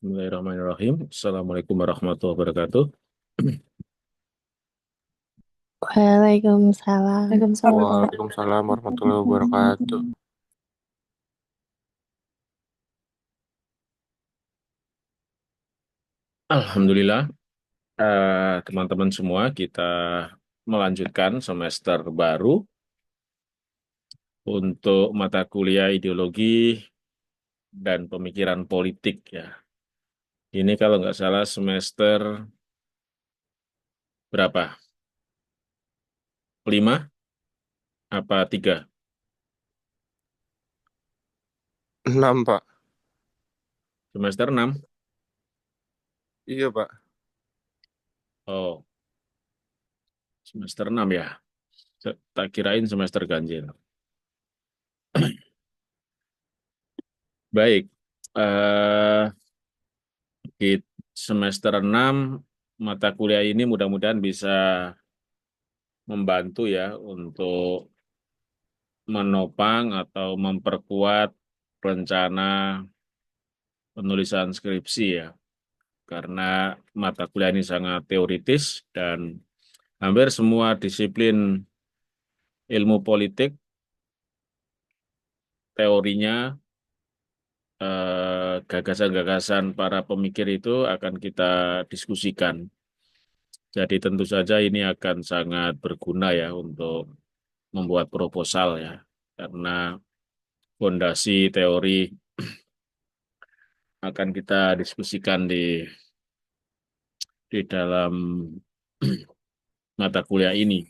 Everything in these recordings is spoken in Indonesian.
Bismillahirrahmanirrahim. Assalamualaikum warahmatullahi wabarakatuh. Waalaikumsalam. Waalaikumsalam. Waalaikumsalam warahmatullahi wabarakatuh. Alhamdulillah, teman-teman semua, kita melanjutkan semester baru untuk mata kuliah ideologi dan pemikiran politik ya. Ini kalau nggak salah semester berapa? 5 apa 3? 6, Pak. Semester 6. Iya, Pak. Oh, semester 6 ya. Tak kirain semester ganjil. Baik, di semester 6 mata kuliah ini mudah-mudahan bisa membantu ya untuk menopang atau memperkuat rencana penulisan skripsi ya. Karena mata kuliah ini sangat teoritis dan hampir semua disiplin ilmu politik, teorinya, gagasan-gagasan para pemikir itu akan kita diskusikan. Jadi tentu saja ini akan sangat berguna ya untuk membuat proposal ya. Karena fondasi teori akan kita diskusikan di dalam mata kuliah ini.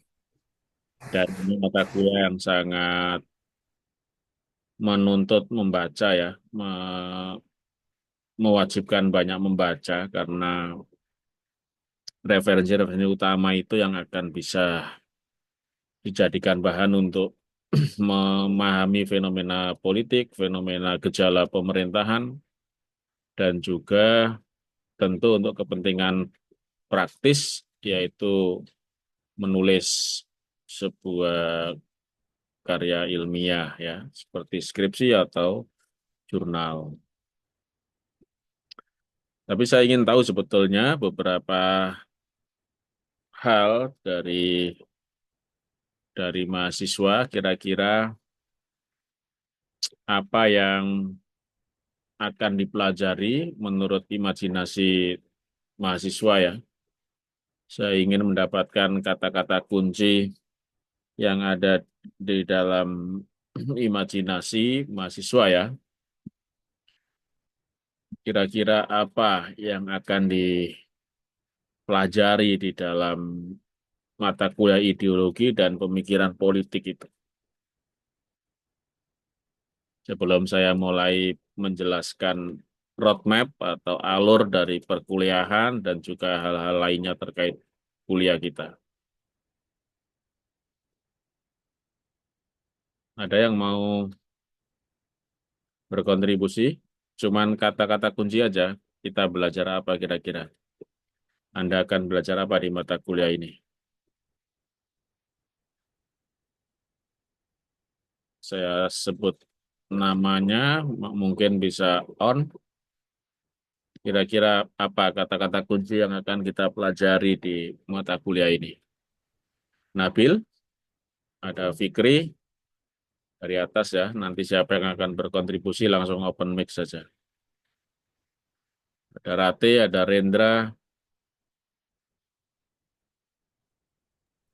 Dan ini mata kuliah yang sangat menuntut membaca ya, mewajibkan banyak membaca karena referensi-referensi utama itu yang akan bisa dijadikan bahan untuk memahami fenomena politik, fenomena gejala pemerintahan, dan juga tentu untuk kepentingan praktis, yaitu menulis sebuah karya ilmiah ya, seperti skripsi atau jurnal. Tapi saya ingin tahu sebetulnya beberapa hal dari mahasiswa, kira-kira apa yang akan dipelajari menurut imajinasi mahasiswa ya. Saya ingin mendapatkan kata-kata kunci yang ada di dalam imajinasi mahasiswa ya. Kira-kira apa yang akan dipelajari di dalam mata kuliah ideologi dan pemikiran politik itu. Sebelum saya mulai menjelaskan roadmap atau alur dari perkuliahan dan juga hal-hal lainnya terkait kuliah kita. Ada yang mau berkontribusi? Cuman kata-kata kunci aja, kita belajar apa kira-kira? Anda akan belajar apa di mata kuliah ini? Saya sebut namanya, mungkin bisa on. Kira-kira apa kata-kata kunci yang akan kita pelajari di mata kuliah ini? Nabil, ada Fikri dari atas ya. Nanti siapa yang akan berkontribusi langsung open mic saja. Ada Rate, ada Rendra.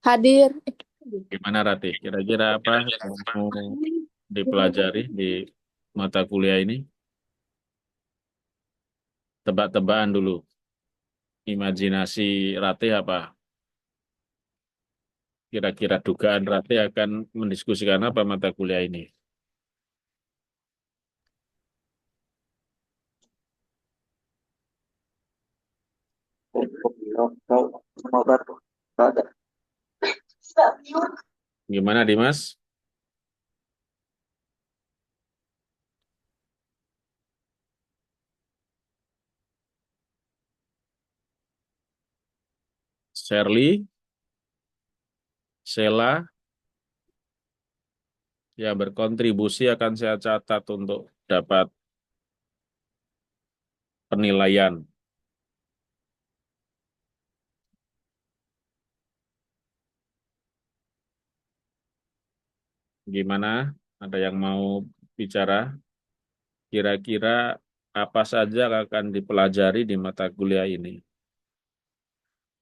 Hadir. Gimana Rate? Kira-kira apa yang mau dipelajari di mata kuliah ini? Tebak-tebakan dulu. Imajinasi Rate apa? Kira-kira dugaan Rate akan mendiskusikan apa mata kuliah ini? Gimana Dimas? Shirley, Sheila, yang berkontribusi akan saya catat untuk dapat penilaian. Gimana? Ada yang mau bicara? Kira-kira apa saja yang akan dipelajari di mata kuliah ini?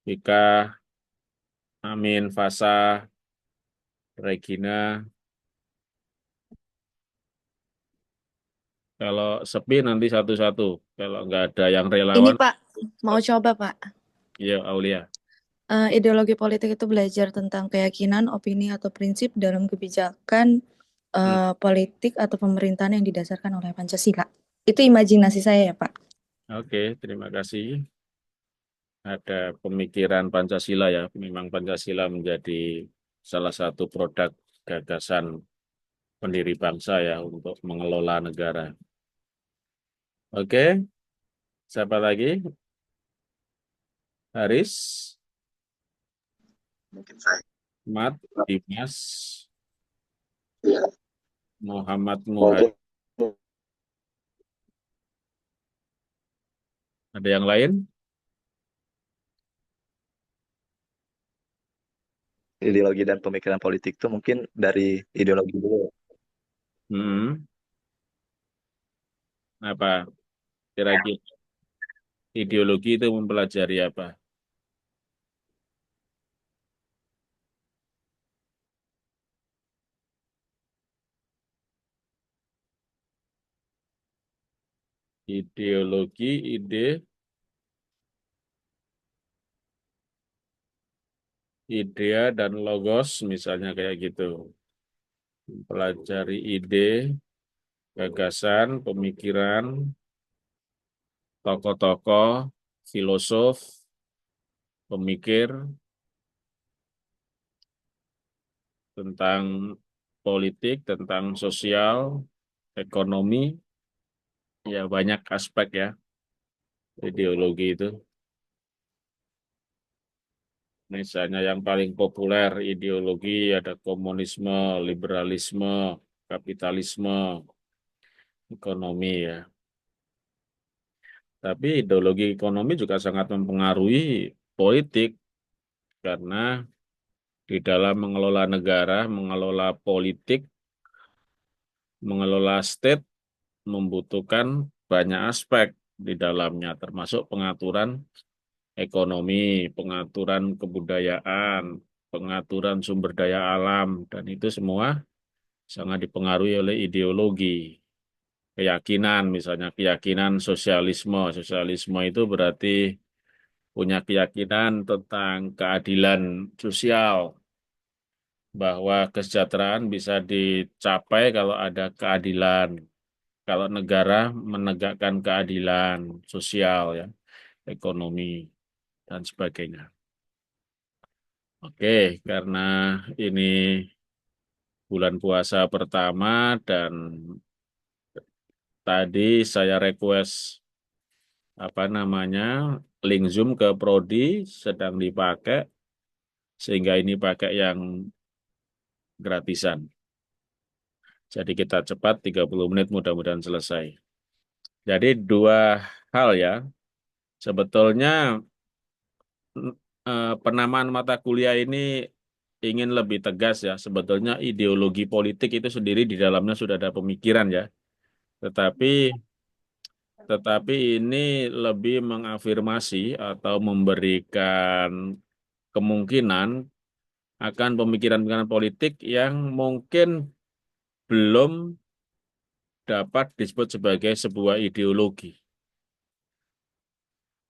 Ika, Amin, Fasa, Regina. Kalau sepi nanti satu-satu. Kalau nggak ada yang Ini relawan, Pak, mau coba Pak. ya Aulia. Ideologi politik itu belajar tentang keyakinan, opini, atau prinsip dalam kebijakan Hmm, politik atau pemerintahan yang didasarkan oleh Pancasila. Itu imajinasi saya ya Pak. Oke, terima kasih. Ada pemikiran Pancasila ya. Memang Pancasila menjadi salah satu produk gagasan pendiri bangsa ya untuk mengelola negara. Oke, siapa lagi? Haris, Mungkin saya. Mat, Dimas, Ya, Muhammad Muhad. mungkin Ada yang lain? ideologi dan pemikiran politik itu mungkin dari ideologi dulu. Hmm, apa? Kira-kira ideologi itu mempelajari apa? Ideologi, idea, dan logos misalnya kayak gitu. Mempelajari ide, gagasan, pemikiran, tokoh-tokoh, filosof, pemikir tentang politik, tentang sosial, ekonomi, ya banyak aspek ya ideologi itu. Misalnya yang paling populer ideologi ada komunisme, liberalisme, kapitalisme, ekonomi ya. Tapi ideologi ekonomi juga sangat mempengaruhi politik karena di dalam mengelola negara, mengelola politik, mengelola state membutuhkan banyak aspek di dalamnya, termasuk pengaturan ekonomi, pengaturan kebudayaan, pengaturan sumber daya alam, dan itu semua sangat dipengaruhi oleh ideologi. Keyakinan, misalnya keyakinan sosialisme. Sosialisme itu berarti punya keyakinan tentang keadilan sosial, bahwa kesejahteraan bisa dicapai kalau ada keadilan, kalau negara menegakkan keadilan sosial, ya, ekonomi, dan sebagainya. Oke, karena ini bulan puasa pertama dan tadi saya request apa namanya link Zoom ke Prodi sedang dipakai sehingga ini pakai yang gratisan. Jadi kita cepat 30 menit mudah-mudahan selesai. Jadi dua hal ya. Sebetulnya penamaan mata kuliah ini ingin lebih tegas ya. Sebetulnya ideologi politik itu sendiri di dalamnya sudah ada pemikiran ya. Tetapi tetapi ini lebih mengafirmasi atau memberikan kemungkinan akan pemikiran-pemikiran politik yang mungkin belum dapat disebut sebagai sebuah ideologi.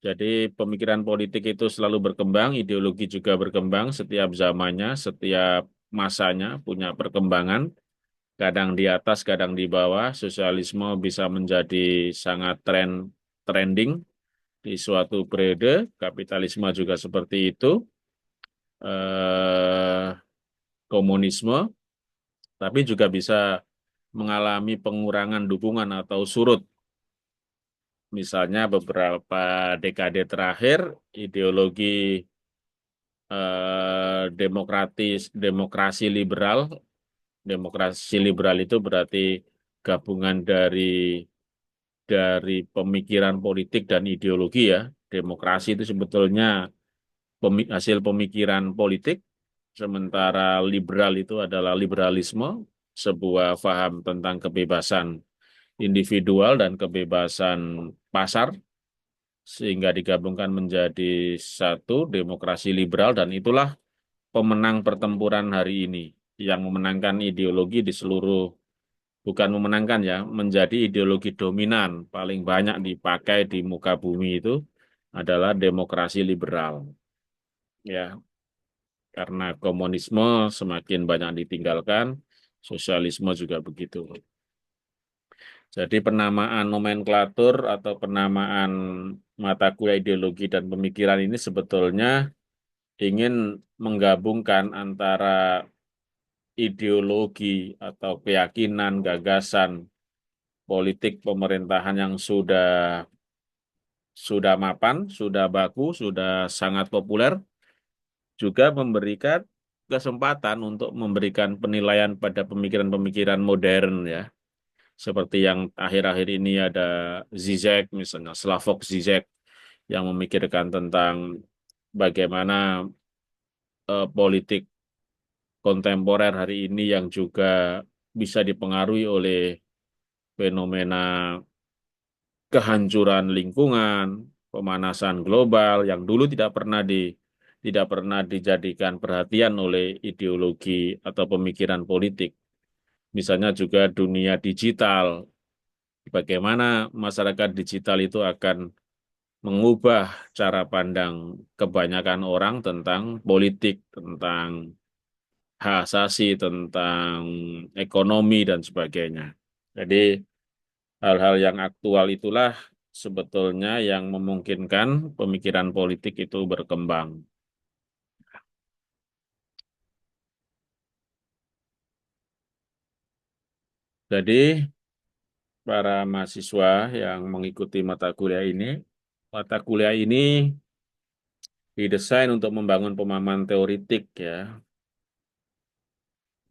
Jadi pemikiran politik itu selalu berkembang, ideologi juga berkembang setiap zamannya, setiap masanya punya perkembangan, kadang di atas, kadang di bawah. Sosialisme bisa menjadi sangat trending di suatu periode, kapitalisme juga seperti itu, eh, komunisme, tapi juga bisa mengalami pengurangan dukungan atau surut. Misalnya beberapa dekade terakhir, ideologi demokrasi liberal itu berarti gabungan dari dari pemikiran politik dan ideologi ya. Demokrasi itu sebetulnya hasil pemikiran politik, sementara liberal itu adalah liberalisme, sebuah paham tentang kebebasan individual dan kebebasan pasar, sehingga digabungkan menjadi satu demokrasi liberal, dan itulah pemenang pertempuran hari ini, yang memenangkan ideologi di seluruh, bukan memenangkan ya, menjadi ideologi dominan paling banyak dipakai di muka bumi itu adalah demokrasi liberal. Ya, karena komunisme semakin banyak ditinggalkan, sosialisme juga begitu. Jadi penamaan nomenklatur atau penamaan mata kuliah ideologi dan pemikiran ini sebetulnya ingin menggabungkan antara ideologi atau keyakinan, gagasan, politik pemerintahan yang sudah mapan, sudah baku, sudah sangat populer, juga memberikan kesempatan untuk memberikan penilaian pada pemikiran-pemikiran modern ya. Seperti yang akhir-akhir ini ada Zizek, misalnya Slavoj Zizek, yang memikirkan tentang bagaimana politik kontemporer hari ini yang juga bisa dipengaruhi oleh fenomena kehancuran lingkungan, pemanasan global yang dulu tidak pernah dijadikan perhatian oleh ideologi atau pemikiran politik. Misalnya juga dunia digital, bagaimana masyarakat digital itu akan mengubah cara pandang kebanyakan orang tentang politik, tentang hak asasi, tentang ekonomi, dan sebagainya. Jadi, hal-hal yang aktual itulah sebetulnya yang memungkinkan pemikiran politik itu berkembang. Jadi, para mahasiswa yang mengikuti mata kuliah ini didesain untuk membangun pemahaman teoritik ya,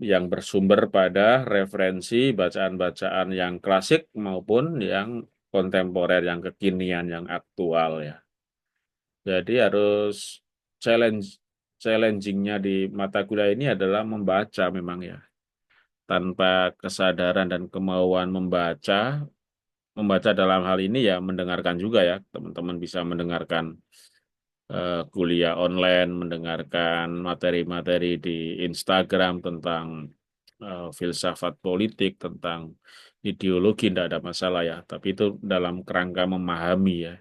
yang bersumber pada referensi bacaan-bacaan yang klasik maupun yang kontemporer, yang kekinian, yang aktual ya. Jadi harus challenge challenging-nya di mata kuliah ini adalah membaca memang ya. Tanpa kesadaran dan kemauan membaca dalam hal ini ya mendengarkan juga ya. Teman-teman bisa mendengarkan kuliah online, mendengarkan materi-materi di Instagram tentang filsafat politik, tentang ideologi, tidak ada masalah ya. Tapi itu dalam kerangka memahami ya.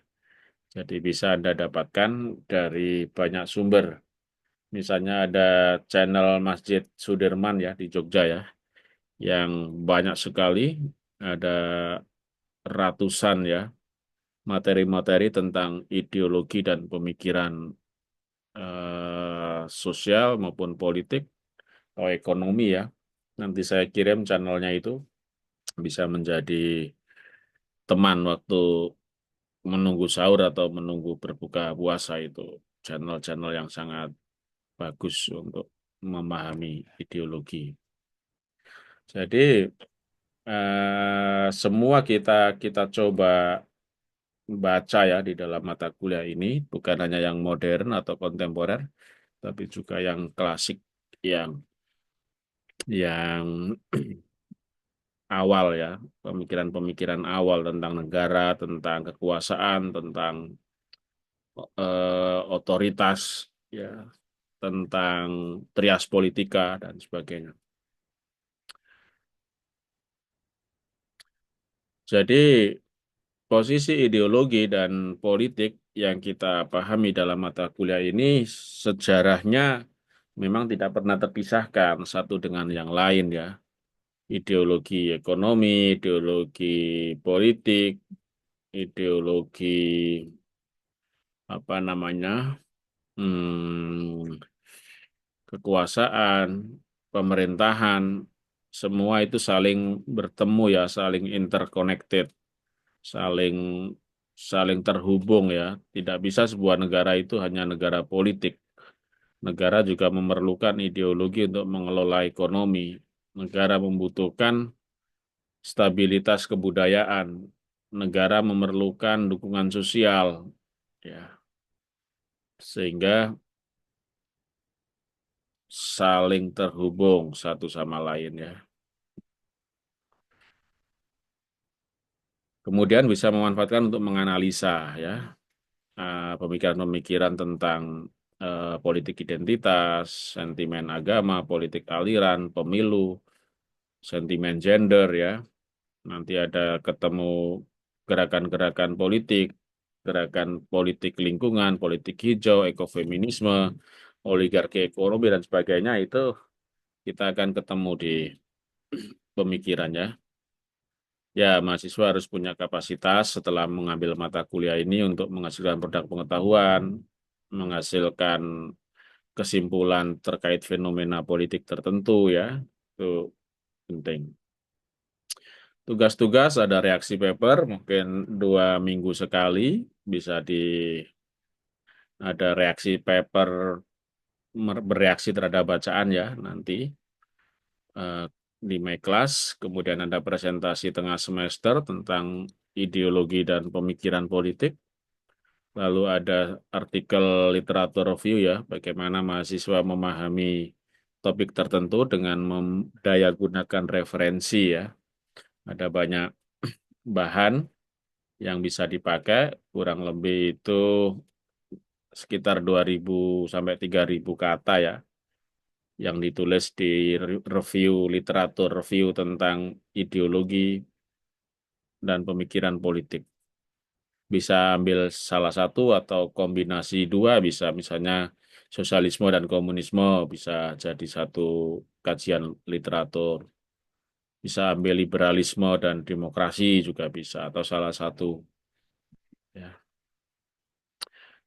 Jadi bisa Anda dapatkan dari banyak sumber. Misalnya ada channel Masjid Sudirman ya di Jogja ya, yang banyak sekali, ada ratusan ya materi-materi tentang ideologi dan pemikiran sosial maupun politik atau ekonomi ya. Nanti saya kirim channelnya itu, bisa menjadi teman waktu menunggu sahur atau menunggu berbuka puasa itu. Channel-channel yang sangat bagus untuk memahami ideologi. Jadi semua kita coba baca ya di dalam mata kuliah ini, bukan hanya yang modern atau kontemporer, tapi juga yang klasik, yang awal ya, pemikiran-pemikiran awal tentang negara, tentang kekuasaan, tentang otoritas, ya, tentang trias politika dan sebagainya. Jadi posisi ideologi dan politik yang kita pahami dalam mata kuliah ini sejarahnya memang tidak pernah terpisahkan satu dengan yang lain ya. Ideologi ekonomi, ideologi politik, ideologi apa namanya, kekuasaan, pemerintahan, semua itu saling bertemu ya, saling interconnected, saling saling terhubung ya. Tidak bisa sebuah negara itu hanya negara politik. Negara juga memerlukan ideologi untuk mengelola ekonomi. Negara membutuhkan stabilitas kebudayaan. negara memerlukan dukungan sosial, ya, sehingga saling terhubung satu sama lain ya. Kemudian bisa memanfaatkan untuk menganalisa ya pemikiran-pemikiran tentang politik identitas, sentimen agama, politik aliran, pemilu, sentimen gender ya. Nanti ada ketemu gerakan-gerakan politik, gerakan politik lingkungan, politik hijau, ekofeminisme, oligarki ekonomi dan sebagainya itu kita akan ketemu di pemikirannya. Ya, mahasiswa harus punya kapasitas setelah mengambil mata kuliah ini untuk menghasilkan produk pengetahuan, menghasilkan kesimpulan terkait fenomena politik tertentu ya. Itu penting. Tugas-tugas ada reaksi paper, mungkin 2 minggu sekali bisa ada reaksi paper bereaksi terhadap bacaan ya nanti eh, di my class. Kemudian ada presentasi tengah semester tentang ideologi dan pemikiran politik. Lalu ada artikel literatur review ya, bagaimana mahasiswa memahami topik tertentu dengan mendayagunakan referensi ya. Ada banyak bahan yang bisa dipakai, kurang lebih itu sekitar 2.000 sampai 3.000 kata ya, yang ditulis di review literatur review tentang ideologi dan pemikiran politik. Bisa ambil salah satu atau kombinasi dua, bisa misalnya sosialisme dan komunisme bisa jadi satu kajian literatur. Bisa ambil liberalisme dan demokrasi juga bisa, atau salah satu. Ya.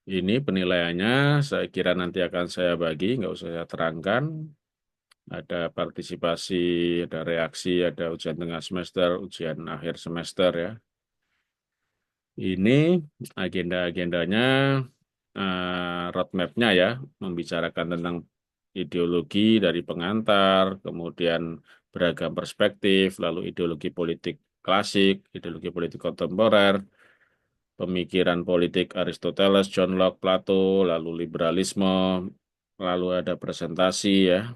Ini penilaiannya, saya kira nanti akan saya bagi, nggak usah saya terangkan. Ada partisipasi, ada reaksi, ada ujian tengah semester, ujian akhir semester ya. Ini agenda-agendanya, roadmap-nya ya, membicarakan tentang ideologi dari pengantar, kemudian beragam perspektif, lalu ideologi politik klasik, ideologi politik kontemporer, pemikiran politik Aristoteles, John Locke, Plato, lalu liberalisme, lalu ada presentasi ya,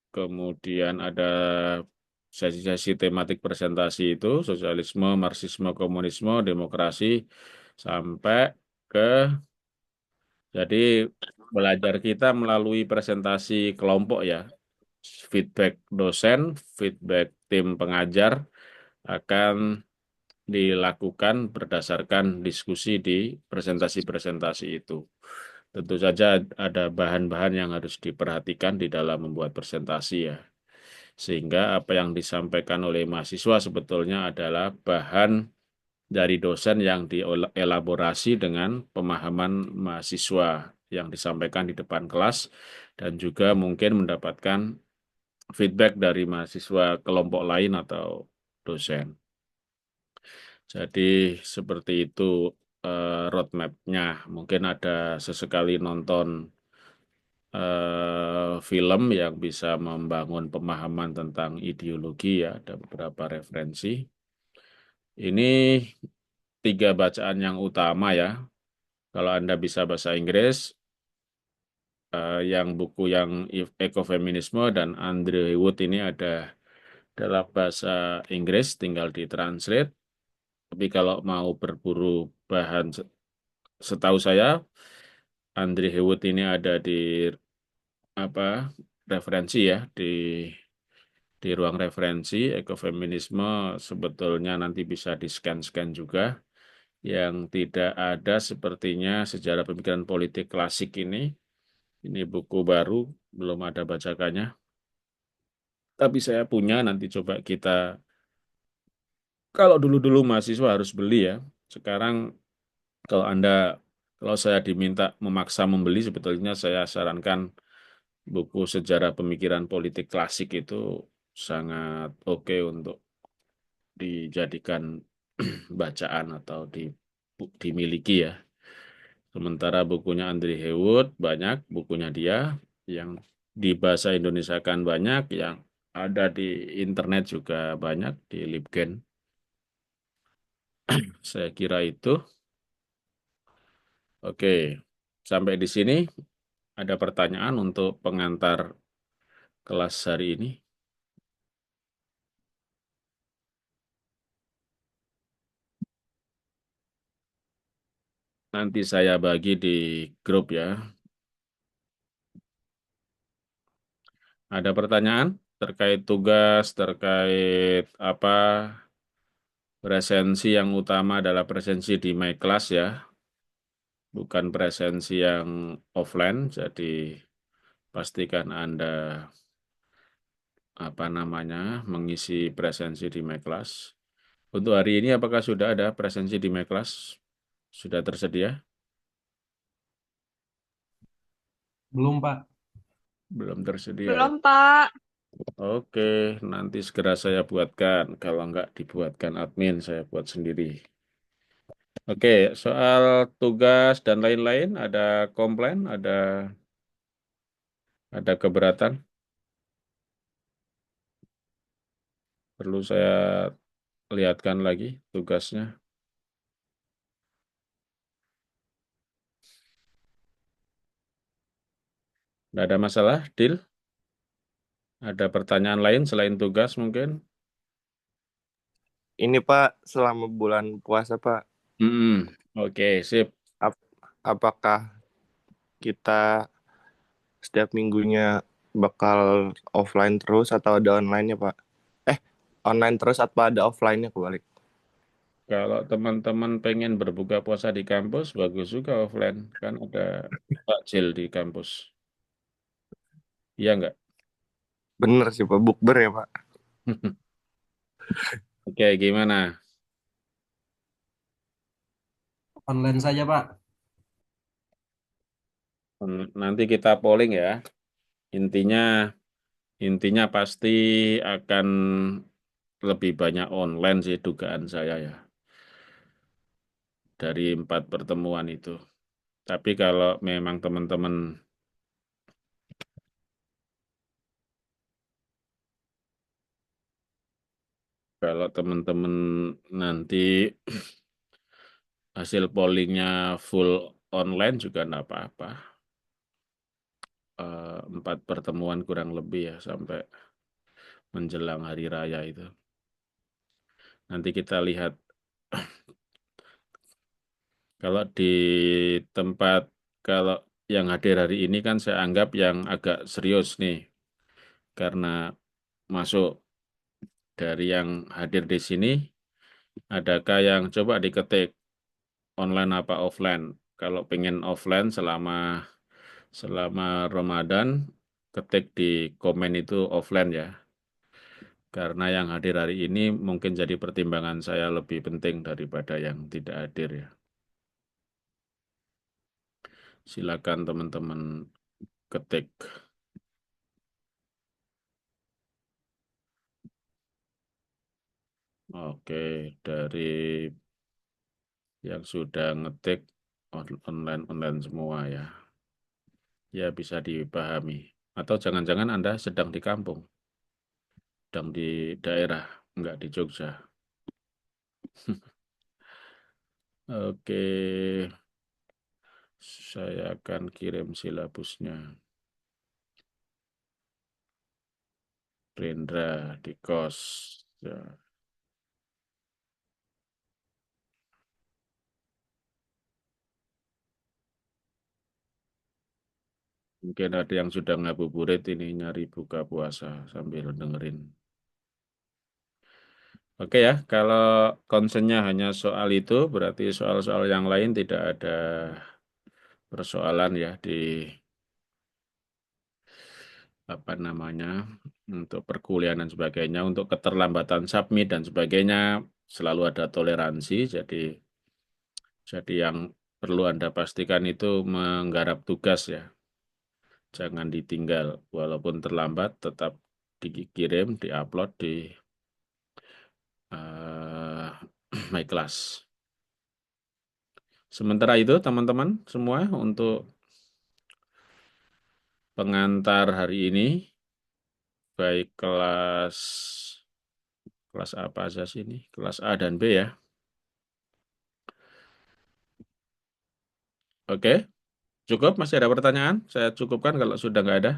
kemudian ada sesi-sesi tematik presentasi itu, sosialisme, marxisme, komunisme, demokrasi, sampai ke, jadi belajar kita melalui presentasi kelompok ya, feedback dosen, feedback tim pengajar akan dilakukan berdasarkan diskusi di presentasi-presentasi itu. Tentu saja ada bahan-bahan yang harus diperhatikan di dalam membuat presentasi ya. Sehingga apa yang disampaikan oleh mahasiswa sebetulnya adalah bahan dari dosen yang dielaborasi dengan pemahaman mahasiswa yang disampaikan di depan kelas dan juga mungkin mendapatkan feedback dari mahasiswa kelompok lain atau dosen. Jadi seperti itu roadmap-nya. Mungkin ada sesekali nonton film yang bisa membangun pemahaman tentang ideologi ya. Ada beberapa referensi. Ini 3 bacaan yang utama ya. Kalau Anda bisa bahasa Inggris, yang buku yang Ekofeminisme dan Andrew Wood ini ada dalam bahasa Inggris, tinggal ditranslate. Tapi kalau mau berburu bahan, setahu saya, Andrew Hewitt ini ada di apa referensi ya, di ruang referensi ekofeminisme sebetulnya nanti bisa di-scan juga. Yang tidak ada sepertinya sejarah pemikiran politik klasik ini. Ini buku baru, belum ada bacakannya. Tapi saya punya, nanti coba kita, kalau dulu-dulu mahasiswa harus beli ya. Sekarang kalau kalau saya diminta memaksa membeli, sebetulnya saya sarankan buku sejarah pemikiran politik klasik itu sangat oke untuk dijadikan bacaan atau dimiliki ya. Sementara bukunya Andrew Hewitt banyak, bukunya dia yang di bahasa Indonesia kan banyak, yang ada di internet juga banyak, di Libgen. Saya kira itu. Oke, sampai di sini ada pertanyaan untuk pengantar kelas hari ini. Nanti saya bagi di grup ya. Ada pertanyaan terkait tugas, terkait apa presensi yang utama adalah presensi di My Class ya, bukan presensi yang offline. Jadi pastikan Anda apa namanya mengisi presensi di My Class. Untuk hari ini apakah sudah ada presensi di My Class? Sudah tersedia? Belum, Pak. Belum tersedia ya. Belum, Pak. Oke, nanti segera saya buatkan. Kalau nggak dibuatkan admin, saya buat sendiri. Oke, soal tugas dan lain-lain, ada komplain, ada keberatan. Perlu saya lihatkan lagi tugasnya. Nggak ada masalah, deal? Ada pertanyaan lain selain tugas mungkin? Ini Pak, selama bulan puasa Pak, Oke, sip. apakah kita setiap minggunya bakal offline terus atau ada online-nya Pak? Online terus atau ada offline-nya kebalik? Kalau teman-teman pengen berbuka puasa di kampus, bagus juga offline. Kan ada takjil di kampus. Iya nggak? Bener sih Pak, bukber ya Pak. Oke, gimana? Online saja, Pak. Nanti kita polling ya. Intinya, intinya pasti akan lebih banyak online sih dugaan saya ya. Dari 4 pertemuan itu. Tapi kalau memang teman-teman nanti hasil pollingnya full online juga enggak apa-apa. 4 pertemuan kurang lebih ya sampai menjelang hari raya itu. Nanti kita lihat kalau di tempat kalau yang hadir hari ini kan saya anggap yang agak serius nih karena masuk dari yang hadir di sini. Adakah yang coba diketik online apa offline? Kalau pengen offline selama Ramadan, ketik di komen itu offline ya. Karena yang hadir hari ini mungkin jadi pertimbangan saya lebih penting daripada yang tidak hadir ya. Silakan teman-teman ketik. Oke, dari yang sudah ngetik online semua ya. Ya bisa dipahami. Atau jangan-jangan Anda sedang di kampung, sedang di daerah, enggak di Jogja. Oke, saya akan kirim silabusnya. Rendra di kos. Ya. Mungkin ada yang sudah ngabuburit ini nyari buka puasa sambil dengerin. Oke ya, kalau konsennya hanya soal itu, berarti soal-soal yang lain tidak ada persoalan ya di apa namanya untuk perkuliahan dan sebagainya, untuk keterlambatan submit dan sebagainya selalu ada toleransi. Jadi yang perlu Anda pastikan itu menggarap tugas ya, jangan ditinggal walaupun terlambat tetap dikirim, diupload di eh, My Class. Sementara itu teman-teman semua untuk pengantar hari ini baik kelas apa aja sih ini? Kelas A dan B ya. Oke, cukup. Masih ada pertanyaan? Saya cukupkan kalau sudah nggak ada.